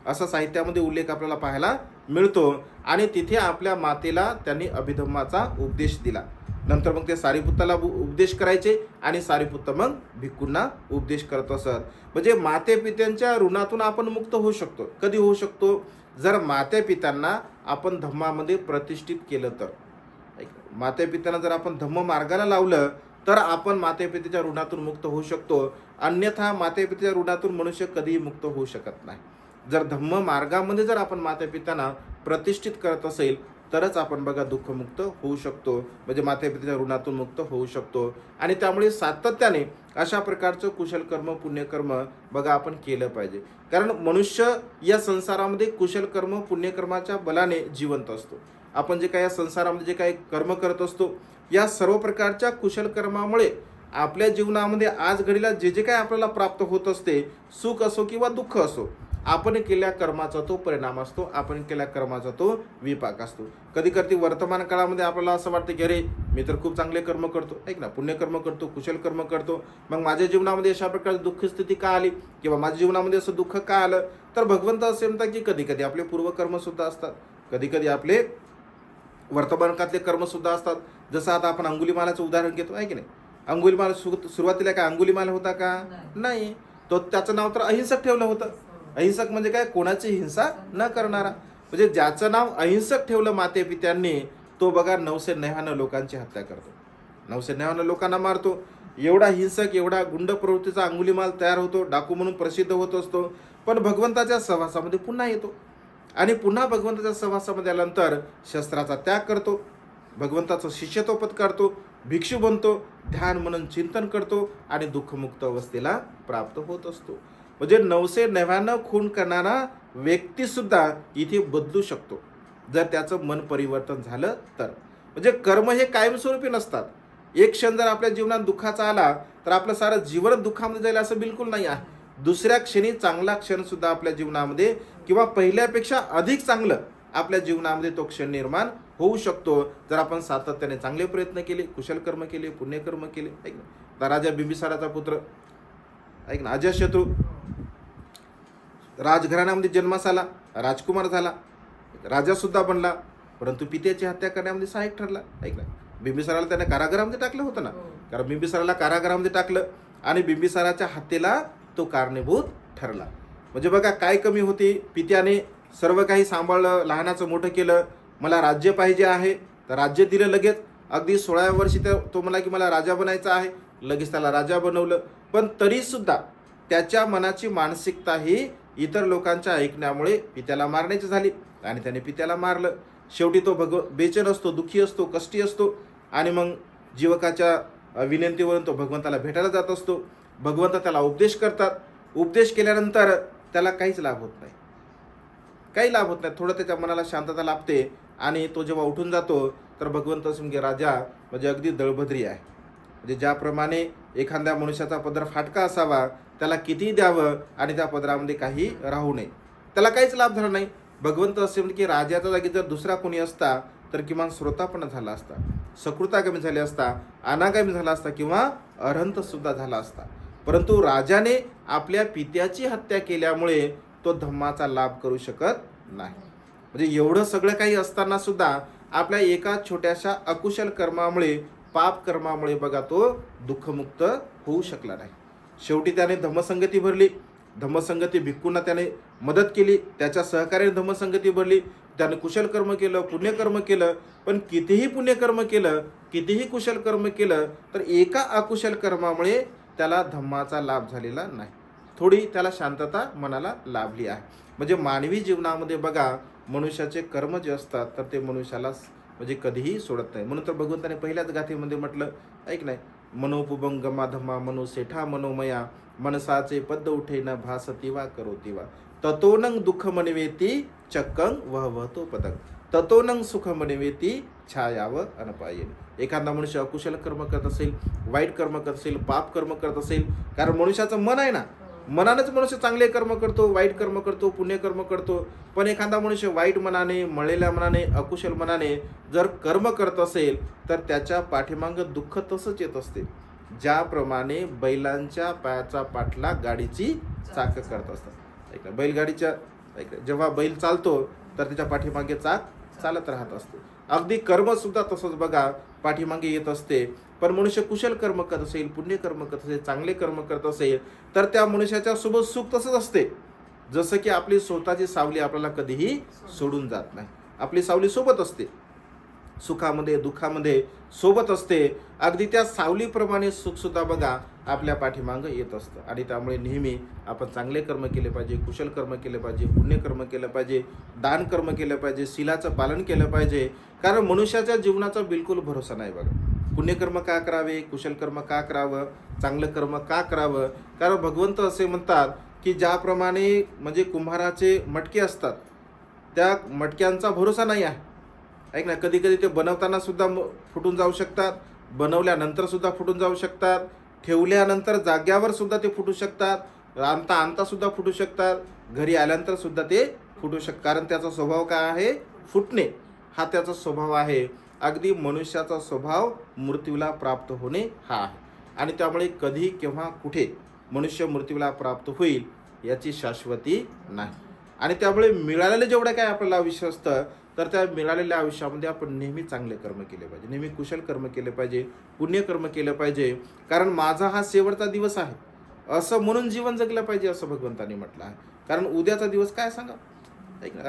असा साहित्यामध्ये उल्लेख आपल्याला पाहायला मिळतो. आणि तिथे आपल्या मातेला त्यांनी अभिधम्माचा उपदेश दिला. नंतर मग ते सारीपुत्ताला उपदेश करायचे आणि सारीपुत्त मग भिक्खूंना उपदेश करत असत. म्हणजे माते पित्यांच्या ऋणातून आपण मुक्त होऊ शकतो. कधी होऊ शकतो? जर माते पित्यांना आपण धम्मामध्ये प्रतिष्ठित केलं तर. माते पित्यांना जर आपण धम्म मार्गाला लावलं तर आपण माते पितेच्या ऋणातून मुक्त होऊ शकतो. अन्यथा माते पितेच्या ऋणातून मनुष्य कधीही मुक्त होऊ शकत नाही. जर धम्म मार्गामध्ये जर आपण माते पित्यांना प्रतिष्ठित करत असेल तरच आपण बघा दुःखमुक्त होऊ शकतो, म्हणजे माते पितेच्या ऋणातून मुक्त होऊ शकतो. आणि त्यामुळे सातत्याने अशा प्रकारचं कुशल कर्म, पुण्यकर्म बघा आपण केलं पाहिजे. कारण मनुष्य या संसारामध्ये कुशल कर्म, पुण्यकर्माच्या बलाने जिवंत असतो. आपण जे काही या संसारामध्ये जे काही कर्म करत असतो, या सर्व प्रकारच्या कुशल कर्मामुळे आपल्या जीवनामध्ये आज घडीला जे जे काही आपल्याला प्राप्त होत असते, सुख असो किंवा दुःख असो, आपण केलेल्या कर्माचा तो परिणाम असतो, आपण केलेल्या कर्माचा तो विपाक असतो. कधी कधी वर्तमान काळामध्ये आपल्याला असं वाटतं की अरे मी तर खूप चांगले कर्म करतो, ऐक ना, पुण्यकर्म करतो, कुशल कर्म करतो, मग माझ्या जीवनामध्ये अशा प्रकारची दुःख स्थिती का आली किंवा माझ्या जीवनामध्ये असं दुःख का आलं? तर भगवंत असे म्हणतात की कधी कधी आपले पूर्वकर्म सुद्धा असतात, कधी कधी आपले वर्तमान काळातले कर्म सुद्धा असतात. जसं आता आपण अंगुलीमालाचं उदाहरण घेतो, आहे की नाही. अंगुलीमाल सुरुवातीला काय अंगुलीमाल होता का? नाही. तो त्याचं नाव तर अहिंसक ठेवलं होतं. अहिंसक म्हणजे काय? कोणाची हिंसा न करणारा. म्हणजे ज्याचं नाव अहिंसक ठेवलं माते पित्यांनी, तो बघा 999 लोकांची हत्या करतो, 999 लोकांना मारतो. एवढा हिंसक, एवढा गुंड प्रवृत्तीचा अंगुलीमाल तयार होतो, डाकू म्हणून प्रसिद्ध होत असतो. पण भगवंताच्या सहवासामध्ये पुन्हा येतो आणि पुन्हा भगवंताच्या सहवासामध्ये आल्यानंतर शस्त्राचा त्याग करतो, भगवंताचं शिष्यत्व पत्करतो, भिक्षू बनतो, ध्यान म्हणून चिंतन करतो आणि दुःखमुक्त अवस्थेला प्राप्त होत असतो. म्हणजे 999 खून करणारा व्यक्ती सुद्धा इथे बदलू शकतो जर त्याचं मन परिवर्तन झालं तर. म्हणजे कर्म हे कायमस्वरूपी नसतात. एक क्षण जर आपल्या जीवनात दुःखाचा आला तर आपलं सारं जीवन दुःखामध्ये जाईल असं बिलकुल नाही आहे. दुसऱ्या क्षणी चांगला क्षण सुद्धा आपल्या जीवनामध्ये किंवा पहिल्यापेक्षा अधिक चांगलं आपल्या जीवनामध्ये तो क्षण निर्माण होऊ शकतो जर आपण सातत्याने चांगले प्रयत्न केले, कुशल कर्म केले, पुण्यकर्म केले. ऐक ना, राजा बिंबिसाराचा पुत्र, ऐक ना, अजातशत्रू राजघराण्यामध्ये जन्मास आला, राजकुमार झाला, राजा सुद्धा बनला, परंतु पित्याची हत्या करण्यामध्ये सहाय्यक ठरला. ऐक ना, बिंबिसाराला त्याने कारागृहामध्ये टाकलं होतं ना, कारण बिंबिसाराला कारागृहामध्ये टाकलं आणि बिंबिसाराच्या हत्येला तो कारणीभूत ठरला. म्हणजे बघा काय कमी होती. पित्याने सर्व काही सांभाळलं, लहानाचं मोठं केलं, मला राज्य पाहिजे आहे तर राज्य दिलं लगेच. अगदी 16व्या वर्षी तो म्हणला की मला राजा बनायचं आहे, लगेच त्याला राजा बनवलं. पण तरीसुद्धा त्याच्या मनाची मानसिकता ही इतर लोकांच्या ऐकण्यामुळे पित्याला मारण्याची झाली आणि त्याने पित्याला मारलं. शेवटी तो बेचैन असतो, दुःखी असतो, कष्टी असतो आणि मग जीवकाच्या विनंतीवरून तो भगवंताला भेटायला जात असतो. भगवंत त्याला उपदेश करतात. उपदेश केल्यानंतर त्याला काहीच लाभ होत नाही, काही लाभ होत नाही. थोडं त्याच्या मनाला शांतता लाभते आणि तो जेव्हा उठून जातो तर भगवंत समजे राजा म्हणजे अगदी दळभद्री आहे. म्हणजे ज्याप्रमाणे एखाद्या मनुष्याचा पदर फाटका असावा, त्याला कितीही द्यावं आणि त्या पदरामध्ये काही राहू नये, त्याला काहीच लाभ झाला नाही. भगवंत असे म्हणजे की राजाच्या जागी जर दुसरा कोणी असता तर किमान श्रोतापण झाला असता, सकृतागमी झाले असता, अनागामी झाला असता किंवा अरहंत सुद्धा झाला असता. परंतु राजाने आपल्या पित्याची हत्या केल्यामुळे तो धम्माचा लाभ करू शकत नाही. म्हणजे एवढं सगळं काही असताना सुद्धा आपल्या एका छोट्याशा अकुशल कर्मामुळे, पाप कर्मामुळे बघा तो दुःखमुक्त होऊ शकला नाही. शेवटी त्याने धम्मसंगती भरली, धम्मसंगती भिक्खूंना त्याने मदत केली, त्याच्या सहकार्याने धम्मसंगती भरली. त्याने कुशल कर्म केलं, पुण्यकर्म केलं, पण कितीही पुण्यकर्म केलं, कितीही कुशल कर्म केलं तर एका अकुशल कर्मामुळे त्याला धम्माचा लाभ झालेला नाही. थोडी त्याला शांतता मनाला लाभली आहे. म्हणजे मानवी जीवनामध्ये बघा मनुष्याचे कर्म जे असतात तर ते मनुष्याला म्हणजे कधीही सोडत नाही. म्हणून तर भगवंताने पहिल्याच गाथेमध्ये म्हटलं, ऐक नाही, मनोपुबंगमा धम्मा मनो सेठा मनोमया मनसाचे पद उठे न भासतीवा करोतीवा ततोनंग दुःख मनवेती चक्कंग वहवतो पदक. ततोनं सुखमनिवेती छायाव अनपायेन. एखादा मनुष्य अकुशल कर्म करत असेल, वाईट कर्म करत असेल, पाप कर्म करत असेल, कारण मनुष्याचं मन आहे ना, मनानेच मनुष्य चांगले कर्म करतो, वाईट कर्म करतो, पुण्यकर्म करतो. पण एखादा मनुष्य वाईट मनाने, मळलेल्या मनाने, अकुशल मनाने जर कर्म करत असेल तर त्याच्या पाठीमागं दुःख तसंच येत असते, ज्याप्रमाणे बैलांच्या पायाचा पाठला गाडीची चाक करत असतात. बैलगाडीच्या जेव्हा बैल चालतो तर त्याच्या पाठीमागे चाक चालत राहत असते. अगदी कर्म सुद्धा तसंच बघा, पाठीमागे येत असते. पण मनुष्य कुशल कर्म करत असेल, पुण्यकर्म करत असेल, चांगले कर्म करत असेल तर त्या मनुष्याच्या सोबत सुख तसंच असते. जसं की आपली स्वतःची सावली आपल्याला कधीही सोडून जात नाही, आपली सावली सोबत असते, सुखामध्ये दुःखामध्ये सोबत असते. अगदी त्या सावलीप्रमाणे सुख सुद्धा बघा आपल्या पाठीमागं येत असतं. आणि त्यामुळे नेहमी आपण चांगले कर्म केले पाहिजे, कुशल कर्म केले पाहिजे, पुण्यकर्म केलं पाहिजे, दान कर्म केलं पाहिजे, शीलाचं पालन केलं पाहिजे. कारण मनुष्याच्या जीवनाचा बिलकुल भरोसा नाही बघा. पुण्यकर्म का करावे, कुशल कर्म का करावं, चांगलं कर्म का करावं? कारण भगवंत असे म्हणतात की ज्याप्रमाणे म्हणजे कुंभाराचे मटके असतात, त्या मटक्यांचा भरोसा नाही आहे. ऐक ना, कधी कधी ते बनवताना सुद्धा फुटून जाऊ शकतात, बनवल्यानंतर सुद्धा फुटून जाऊ शकतात, ठेवल्यानंतर जाग्यावर सुद्धा ते फुटू शकतात, आणता सुद्धा फुटू शकतात, घरी आल्यानंतर सुद्धा ते फुटू शकतात. कारण त्याचा स्वभाव काय आहे? फुटणे हा त्याचा स्वभाव आहे. अगदी मनुष्याचा स्वभाव मृत्यूला प्राप्त होणे हा आहे. आणि त्यामुळे कधी केव्हा कुठे मनुष्य मृत्यूला प्राप्त होईल याची शाश्वती नाही. आणि त्यामुळे मिळालेलं जेवढं काय आपल्याला आयुष्य असतं तर त्या मिळालेल्या आयुष्यामध्ये आपण नेहमी चांगले कर्म केले पाहिजे, नेहमी कुशल कर्म केले पाहिजे, पुण्यकर्म केलं पाहिजे. कारण माझा हा शेवटचा दिवस आहे असं म्हणून जीवन जगलं पाहिजे असं भगवंतांनी म्हटलं आहे. कारण उद्याचा दिवस काय सांगा,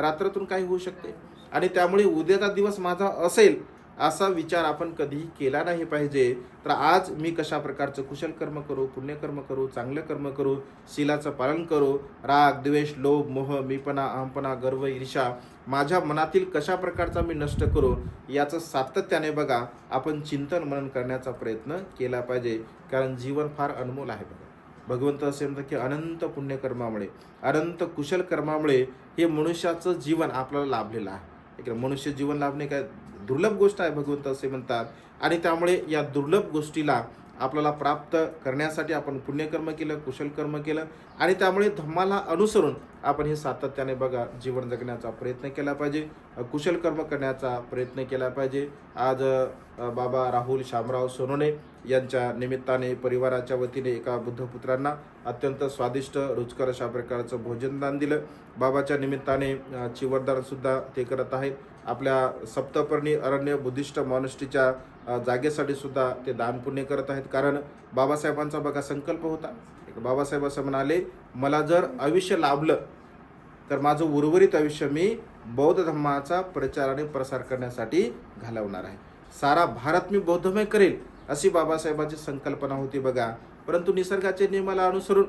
रात्रातून काही होऊ शकते. आणि त्यामुळे उद्याचा दिवस माझा असेल असा विचार आपण कधीही केला नाही पाहिजे. तर आज मी कशा प्रकारचं कुशल कर्म करू, पुण्यकर्म करू, चांगलं कर्म करू, शीलाचं पालन करू, राग द्वेष लोभ मोह मीपणा अहंपणा गर्व ईर्ष्या माझ्या मनातील कशा प्रकारचा मी नष्ट करू, याचं सातत्याने बघा आपण चिंतन मनन करण्याचा प्रयत्न केला पाहिजे. कारण जीवन फार अनमोल आहे बघा. भगवंत असे म्हणतात की अनंत पुण्यकर्मामुळे, अनंत कुशल कर्मामुळे हे मनुष्याचं जीवन आपल्याला लाभलेलं आहे. मनुष्य जीवन लाभणे काय दुर्लभ गोष्ट आहे भगवंत असे म्हणतात. आणि त्यामुळे या दुर्लभ गोष्टीला आपल्याला प्राप्त करण्यासाठी आपण पुण्यकर्म केलं, कुशल कर्म केलं. आणि त्यामुळे धम्माला अनुसरून आपण हे सातत्याने बघा जीवन जगण्याचा प्रयत्न केला पाहिजे, कुशल कर्म करण्याचा प्रयत्न केला पाहिजे. आज बाबा राहुल शामराव सोनोने यांच्या निमित्ताने परिवाराच्या वतीने एका बुद्धपुत्रांना अत्यंत स्वादिष्ट रुचकर अशा प्रकारचं भोजनदान दिलं. बाबाच्या निमित्ताने चिवरदान सुद्धा ते करत आहेत. आपल्या सप्तपर्णी अरण्य बुद्धिस्ट मॉनेस्ट्रीच्या जागेसाठी सुद्धा ते दान पुण्य करत आहेत. कारण बाबासाहेबांचा बघा संकल्प होता. बाबासाहेब असं म्हणाले, मला जर आयुष्य लाभलं तर माझं उर्वरित आयुष्य मी बौद्ध धर्माचा प्रचार आणि प्रसार करण्यासाठी घालवणार आहे. सारा भारत मी बौद्धमय करेल अशी बाबासाहेबांची संकल्पना होती बघा. परंतु निसर्गाच्या नियमाला अनुसरून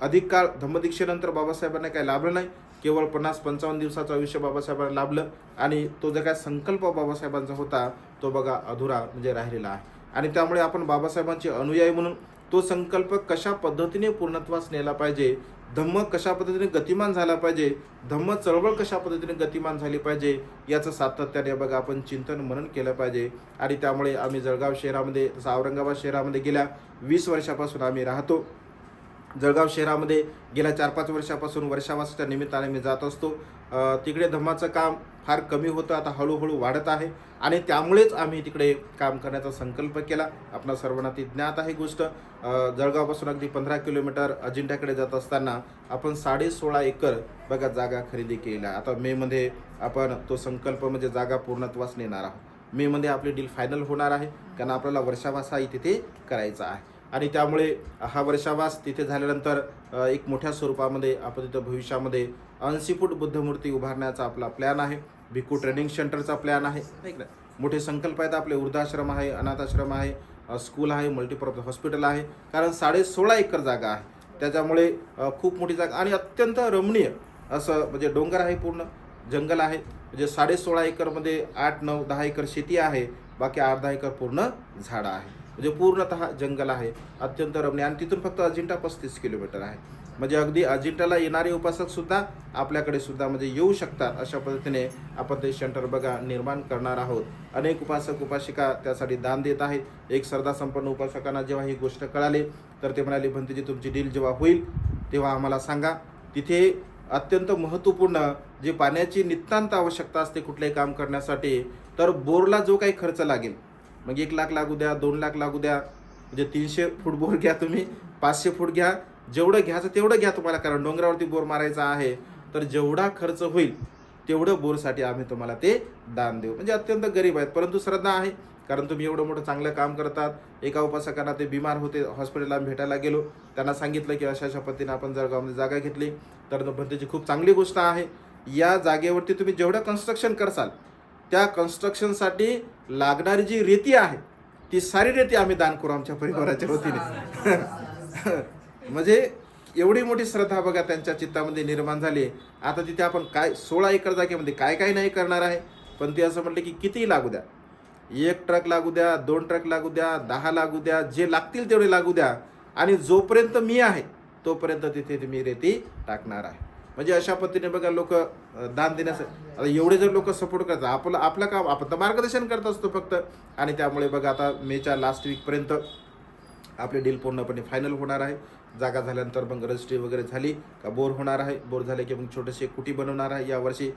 अधिक काळ धम्मदीक्षेनंतर बाबासाहेबांना काही लाभलं नाही. केवळ 50-55 दिवसाचं आयुष्य बाबासाहेबांना लाभलं. आणि तो जो काय संकल्प बाबासाहेबांचा होता तो बघा अधुरा म्हणजे राहिलेला आहे. आणि त्यामुळे आपण बाबासाहेबांचे अनुयायी म्हणून तो संकल्प कशा पद्धतीने पूर्णत्वास नेला पाहिजे, धम्म कशा पद्धतीने गतिमान झाला पाहिजे, धम्म चळवळ कशा पद्धतीने गतिमान झाली पाहिजे याचं सातत्याने बघा आपण चिंतन मनन केलं पाहिजे. आणि त्यामुळे आम्ही जळगाव शहरामध्ये, औरंगाबाद शहरामध्ये गेल्या 20 वर्षापासून आम्ही राहतो. जळगाव शहरामध्ये गेल्या 4-5 वर्षापासून वर्षावासाच्या निमित्ताने मी जात असतो. तिकडे धम्माचं काम फार कमी होतं, आता हळूहळू वाढत आहे. आणि त्यामुळेच आम्ही तिकडे काम करण्याचा संकल्प केला. आपणा सर्वांना ती ज्ञात आहे गोष्ट. जळगावपासून अगदी 15 किलोमीटर अजिंठ्याकडे जात असताना आपण 16.5 एकर बघा जागा खरेदी केली आहे. आता मेमध्ये आपण तो संकल्प म्हणजे जागा पूर्णत्वास नेणार आहोत. मेमध्ये आपली डील फायनल होणार आहे. कारण आपल्याला वर्षावास हा तिथे करायचा आहे. आणि त्यामुळे हा वर्षावास तिथे झाल्यानंतर एक मोठ्या स्वरूपामध्ये आपण तिथं भविष्यामध्ये 80 फूट बुद्धमूर्ती उभारण्याचा आपला प्लॅन आहे. भिक्खू ट्रेनिंग सेंटरचा प्लॅन आहे. मोठे संकल्प आहेत आपले. वृद्धाश्रम आहे, अनाथाश्रम आहे, स्कूल आहे, मल्टीपर्पज हॉस्पिटल आहे. कारण 16.5 एकर जागा आहे. त्याच्यामुळे खूप मोठी जागा आणि अत्यंत रमणीय असं म्हणजे डोंगर आहे, पूर्ण जंगल आहे. म्हणजे 16.5 एकरमध्ये 8-9-10 एकर शेती आहे, बाकी 8-10 एकर पूर्ण झाडं आहे. म्हणजे पूर्णतः जंगल आहे, अत्यंत रमणीय. आणि तिथून फक्त अजिंठा 35 किलोमीटर आहे. म्हणजे अगदी अजिंठाला येणारे उपासक सुद्धा आपल्याकडे सुद्धा म्हणजे येऊ शकतात. अशा पद्धतीने आपण ते सेंटर बघा निर्माण करणार आहोत. अनेक उपासक उपासिका त्यासाठी दान देत आहेत. एक श्रद्धा संपन्न उपासकांना जेव्हा ही गोष्ट कळाली तर ते म्हणाले, भंतेजी तुमची डील जेव्हा होईल तेव्हा आम्हाला सांगा. तिथे अत्यंत महत्त्वपूर्ण जे पाण्याची नितांत आवश्यकता असते कुठलेही काम करण्यासाठी, तर बोरला जो काही खर्च लागेल, मग 1 लाख लागू द्या, 2 लाख लागू द्या, म्हणजे 300 फूट बोर घ्या तुम्ही, 500 फूट घ्या, जेवढं घ्यायचं तेवढं घ्या तुम्हाला. कारण डोंगरावरती बोर मारायचा आहे, तर जेवढा खर्च होईल तेवढं बोरसाठी आम्ही तुम्हाला ते दान देऊ. म्हणजे अत्यंत गरीब आहेत, परंतु श्रद्धा आहे. कारण तुम्ही एवढं मोठं चांगलं काम करतात. एका उपासकांना ते बिमार होते, हॉस्पिटलला भेटायला गेलो, त्यांना सांगितलं की अशा पद्धतीने आपण जळगावमध्ये जागा घेतली, तर भंतेची खूप चांगली गोष्ट आहे. या जागेवरती तुम्ही जेवढं कन्स्ट्रक्शन करसाल त्या कन्स्ट्रक्शनसाठी लागणारी जी रेती आहे ती सारी रेती आम्ही दान करू आमच्या परिवाराच्या वतीने. म्हणजे एवढी मोठी श्रद्धा बघा त्यांच्या चित्तामध्ये निर्माण झाली. आता तिथे आपण काय 16 एकर जागेमध्ये काय काय नाही करणार आहे, पण ते असं म्हटलं की कितीही लागू द्या, 1 ट्रक लागू द्या, 2 ट्रक लागू द्या, 10 लागू द्या, जे लागतील तेवढे लागू द्या, आणि जोपर्यंत मी आहे तोपर्यंत तिथे तुम्ही रेती टाकणार आहे. म्हणजे अशा पद्धतीने बघा लोक दान देण्यासाठी. आता एवढे जर लोक सपोर्ट करतात, आपलं काम आपण तर मार्गदर्शन करत असतो फक्त. आणि त्यामुळे बघा आता मेच्या लास्ट वीकपर्यंत आपले डील पूर्णपणे फायनल होणार आहे. जागा झाल्यानंतर मग रजिस्ट्री वगैरे झाली का बोर होणार आहे. बोर झाले की मग छोटेसे कुटी बनवणार आहे यावर्षी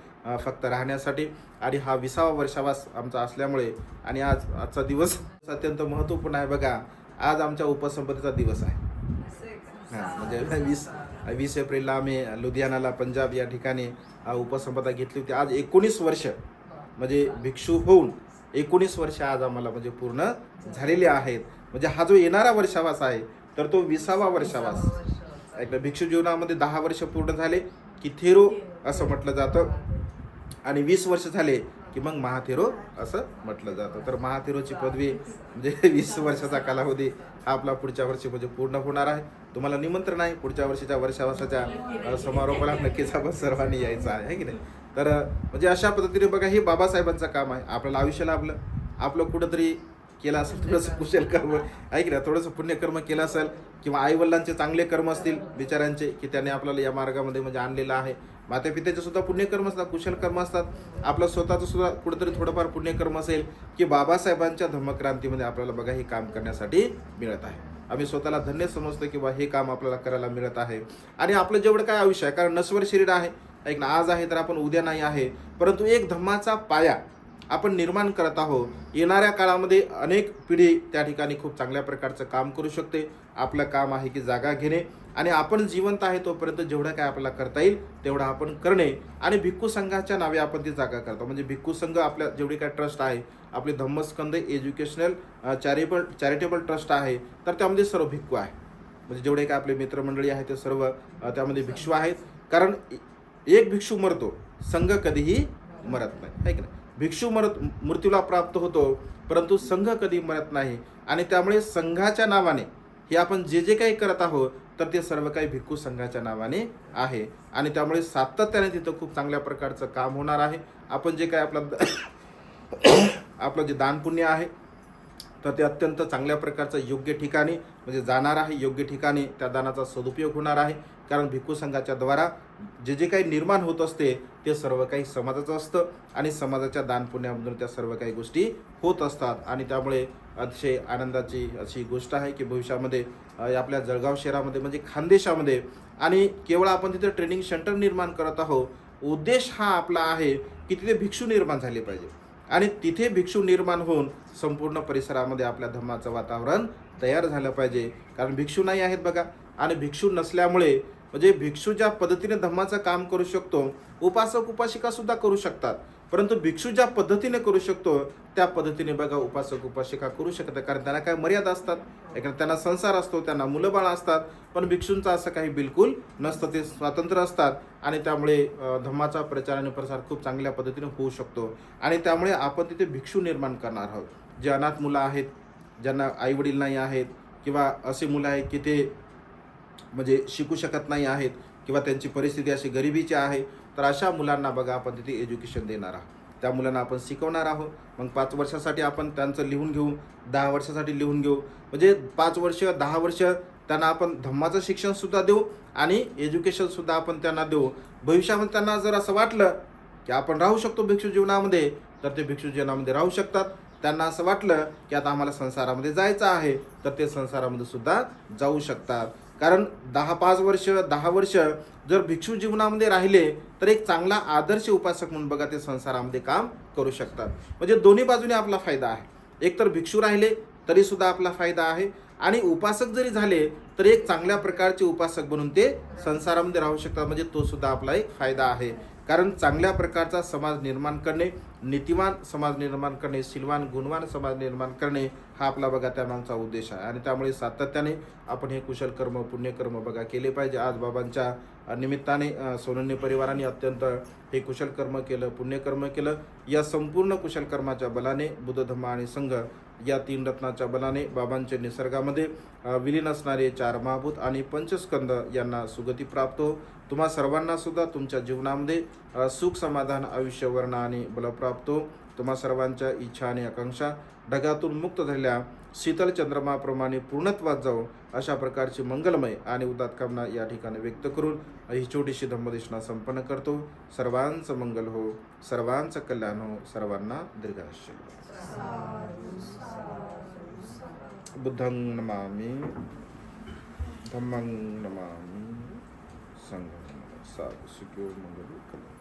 फक्त राहण्यासाठी. आणि हा 20वा वर्षावास आमचा असल्यामुळे आणि आजचा दिवस अत्यंत महत्त्वपूर्ण आहे. बघा आज आमच्या उपसंपत्तीचा दिवस आहे. म्हणजे 20 एप्रिलला आम्ही लुधियानाला पंजाब या ठिकाणी उपसंपदा घेतली होती. आज 19 वर्ष म्हणजे भिक्षू होऊन 19 वर्ष आज आम्हाला म्हणजे पूर्ण झालेले आहेत. म्हणजे हा जो येणारा वर्षावास आहे तर तो 20वा वर्षावास. एकदा भिक्षू जीवनामध्ये 10 वर्ष पूर्ण झाले की थेरो असं म्हटलं जातं, आणि 20 वर्ष झाले की मग महाथेरो असं म्हटलं जातं. तर महाथेरोची पदवी म्हणजे 20 वर्षाचा कालावधी हा आपला पुढच्या वर्षी म्हणजे पूर्ण होणार आहे. तुम्हाला निमंत्रण आहे पुढच्या वर्षीच्या वर्षावासाच्या समारोपाला नक्कीच आपण सर्वांनी यायचं आहे की नाही. तर म्हणजे अशा पद्धतीने बघा हे बाबासाहेबांचं काम आहे. आपल्याला आयुष्य लाभलं, आपलं कुठंतरी केलं असेल थोडंसं कुशल कर्म आहे की नाही, थोडंसं पुण्यकर्म केलं असेल, किंवा आईवडिलांचे चांगले कर्म असतील बिचाऱ्यांचे की त्याने आपल्याला या मार्गामध्ये म्हणजे आणलेलं आहे. माता पित्याचे सुद्धा पुण्यकर्म असतात, कुशल कर्म असतात. आपलं स्वतःचं सुद्धा कुठेतरी थोडंफार पुण्यकर्म असेल की बाबासाहेबांच्या धम्मक्रांतीमध्ये आपल्याला बघा हे काम करण्यासाठी मिळत आहे. आम्ही स्वतःला धन्य समजतो की बा हे काम आपल्याला करायला मिळत आहे. आणि आपलं जेवढं काय आयुष्य आहे, कारण नश्वर शरीर आहे, ऐक ना, आज आहे तर आपण उद्या नाही आहे, परंतु एक धम्माचा पाया आपण निर्माण करत आहोत. येणाऱ्या काळामध्ये अनेक पिढी त्या ठिकाणी खूप चांगल्या प्रकारचं काम करू शकते. आपलं काम आहे की जागा घेणे, आणि आपण जिवंत आहे तोपर्यंत जेवढं काय आपल्याला करता येईल तेवढं आपण करणे. आणि भिक्खू संघाच्या नावे आपण ती जागा करतो. म्हणजे भिक्खू संघ आपल्या जेवढी काय ट्रस्ट आहे, आपले धम्मस्कंद एज्युकेशनल चॅरिटेबल ट्रस्ट आहे, तर त्यामध्ये सर्व भिक्खू आहे. म्हणजे जेवढे काय आपले मित्रमंडळी आहे ते सर्व त्यामध्ये भिक्षू आहेत. कारण एक भिक्षू मरतो, संघ कधीही मरत नाही, आहे की नाही. भिक्षू मृत्यूला प्राप्त होतो, परंतु संघ कधी मरत नाही. आणि त्यामुळे संघाच्या नावाने हे आपण जे जे काही करत आहोत तर ते सर्व काही भिक्खू संघाच्या नावाने आहे. आणि त्यामुळे सातत्याने तिथं खूप चांगल्या प्रकारचं काम होणार आहे. आपण जे काय आपलं जे दानपुण्य आहे तर ते अत्यंत चांगल्या प्रकारचं योग्य ठिकाणी म्हणजे जाणार आहे. योग्य ठिकाणी त्या दानाचा सदुपयोग होणार आहे. कारण भिक्खू संघाच्या द्वारा जे जे काही निर्माण होत असते ते सर्व काही समाजाचं असतं, आणि समाजाच्या दानपुण्यामधून त्या सर्व काही गोष्टी होत असतात. आणि त्यामुळे अतिशय आनंदाची अशी गोष्ट आहे की भविष्यामध्ये आपल्या जळगाव शहरामध्ये म्हणजे खानदेशामध्ये, आणि केवळ आपण तिथे ट्रेनिंग सेंटर निर्माण करत आहोत, उद्देश हा आपला आहे की तिथे भिक्षू निर्माण झाले पाहिजे. आणि तिथे भिक्षू निर्माण होऊन संपूर्ण परिसरामध्ये आपल्या धम्माचं वातावरण तयार झालं पाहिजे. कारण भिक्षू नाही आहेत बघा, आणि भिक्षू नसल्यामुळे म्हणजे भिक्षू ज्या पद्धतीने धम्माचं काम करू शकतो, उपासक उपासिका सुद्धा करू शकतात, परंतु भिक्षू ज्या पद्धतीने करू शकतो त्या पद्धतीने बघा उपासक उपासिका करू शकतात. कारण त्यांना काय मर्यादा असतात, त्यांना संसार असतो, त्यांना मुलं बाळ असतात. पण भिक्षूंचं असं काही बिलकुल नसतं, ते स्वातंत्र्य असतात. आणि त्यामुळे धम्माचा प्रचार आणि प्रसार खूप चांगल्या पद्धतीने होऊ शकतो. आणि त्यामुळे आपण तिथे भिक्षू निर्माण करणार आहोत. जे अनाथ मुलं आहेत, ज्यांना आईवडील नाही आहेत, किंवा असे मुलं आहेत की ते म्हणजे शिकू शकत नाही आहेत, किंवा त्यांची परिस्थिती अशी गरिबीची आहे, तर अशा मुलांना बघा आपण तिथे एज्युकेशन देणार आहोत. त्या मुलांना आपण शिकवणार आहोत. मग 5 वर्षासाठी आपण त्यांचं लिहून घेऊ, 10 वर्षासाठी लिहून घेऊ. म्हणजे 5 वर्ष 10 वर्ष त्यांना आपण धम्माचं शिक्षणसुद्धा देऊ आणि एज्युकेशनसुद्धा आपण त्यांना देऊ. भविष्यामध्ये त्यांना जर असं वाटलं की आपण राहू शकतो भिक्षू जीवनामध्ये, तर ते भिक्षू जीवनामध्ये राहू शकतात. त्यांना असं वाटलं की आता आम्हाला संसारामध्ये जायचं आहे, तर ते संसारामध्ये सुद्धा जाऊ शकतात. कारण 5 वर्ष 10 वर्ष जर भिक्षू जीवनामध्ये राहिले तर एक चांगला आदर्श उपासक म्हणून बघा ते संसारामध्ये काम करू शकतात. म्हणजे दोन्ही बाजूने आपला फायदा आहे. एक तर भिक्षू राहिले तरी सुद्धा आपला फायदा आहे आणि उपासक जरी झाले तर एक चांगल्या प्रकारचे उपासक बनून ते संसारामध्ये राहू शकतात. म्हणजे तो सुद्धा आपला एक फायदा आहे. कारण चांगल्या प्रकारचा समाज निर्माण करणे, नीतिवान समाज निर्माण करणे, शीलवान गुणवान समाज निर्माण करणे हा आपला बघा त्यामागचा उद्देश आहे. आणि त्यामुळे सातत्याने आपण हे कुशल कर्म पुण्यकर्म बघा केले पाहिजे. आज बाबांच्या निमित्ताने सोनवणे परिवाराने अत्यंत हे कुशल कर्म केलं, पुण्यकर्म केलं. या संपूर्ण कुशल कर्माच्या बलाने बुद्ध धम्म आणि संघ या 3 रत्नाच्या बलाने बाबांचे निसर्गामध्ये विलीन असणारे 4 महाभूत आणि पंचस्कंद यांना सुगती प्राप्त हो. तुम्हा सर्वांना सुद्धा तुमच्या जीवनामध्ये सुख समाधान आयुष्य वर्ण आणि बल प्राप्त हो. तुम्हा सर्वांच्या इच्छा आणि आकांक्षा ढगातून मुक्त झालेल्या शीतल चंद्रमाप्रमाणे पूर्णत्वात जाऊ अशा प्रकारची मंगलमय आणि उदात्त कामना या ठिकाणी व्यक्त करून ही छोटीशी धम्मदेशना संपन्न करतो. सर्वांचं मंगल हो, सर्वांचं कल्याण हो, सर्वांना दीर्घायुष्य. बुद्धं नमामि, धम्मं नमामि, संघं नमामि. साधु सुखियो मंगल.